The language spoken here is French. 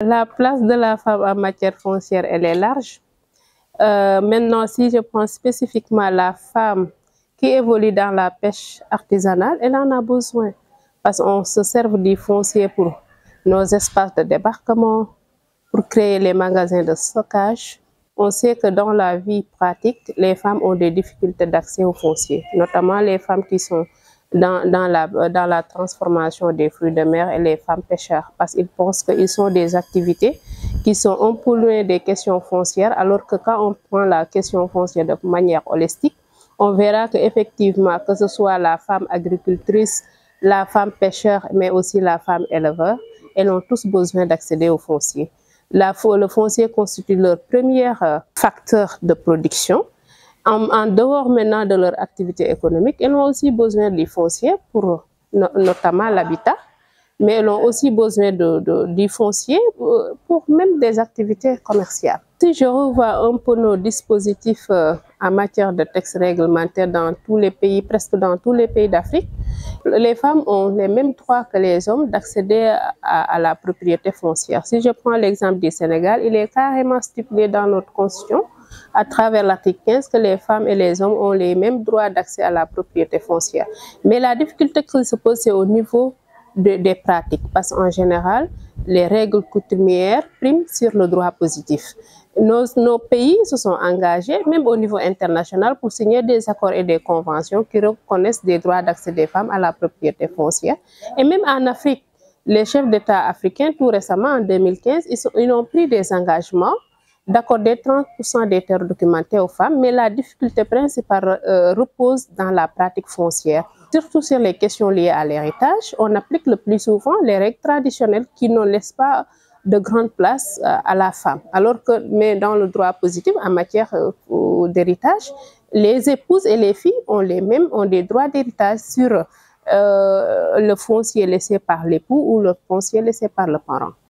La place de la femme en matière foncière, elle est large. Maintenant, si je prends spécifiquement la femme qui évolue dans la pêche artisanale, elle en a besoin parce qu'on se sert du foncier pour nos espaces de débarquement, pour créer les magasins de stockage. On sait que dans la vie pratique, les femmes ont des difficultés d'accès au foncier, notamment les femmes qui sont dans la transformation des fruits de mer et les femmes pêcheurs, parce qu'ils pensent qu'ils sont des activités qui sont un peu loin des questions foncières, alors que quand on prend la question foncière de manière holistique, on verra qu'effectivement, que ce soit la femme agricultrice, la femme pêcheur, mais aussi la femme éleveur, elles ont tous besoin d'accéder au foncier. Le foncier constitue leur premier facteur de production. En dehors maintenant de leur activité économique, elles ont aussi besoin du foncier pour notamment l'habitat, mais elles ont aussi besoin du foncier pour même des activités commerciales. Si je revois un peu nos dispositifs en matière de textes réglementaires dans tous les pays, presque dans tous les pays d'Afrique, les femmes ont les mêmes droits que les hommes d'accéder à la propriété foncière. Si je prends l'exemple du Sénégal, il est carrément stipulé dans notre constitution, à travers l'article 15, que les femmes et les hommes ont les mêmes droits d'accès à la propriété foncière. Mais la difficulté qui se pose, c'est au niveau des pratiques, parce qu'en général, les règles coutumières priment sur le droit positif. Nos pays se sont engagés, même au niveau international, pour signer des accords et des conventions qui reconnaissent des droits d'accès des femmes à la propriété foncière. Et même en Afrique, les chefs d'État africains, tout récemment, en 2015, ils ont pris des engagements d'accorder 30% des terres documentées aux femmes, mais la difficulté principale repose dans la pratique foncière. Surtout sur les questions liées à l'héritage, on applique le plus souvent les règles traditionnelles qui ne laissent pas de grande place à la femme. Alors que, mais dans le droit positif, en matière d'héritage, les épouses et les filles ont des droits d'héritage sur le foncier laissé par l'époux ou le foncier laissé par le parent.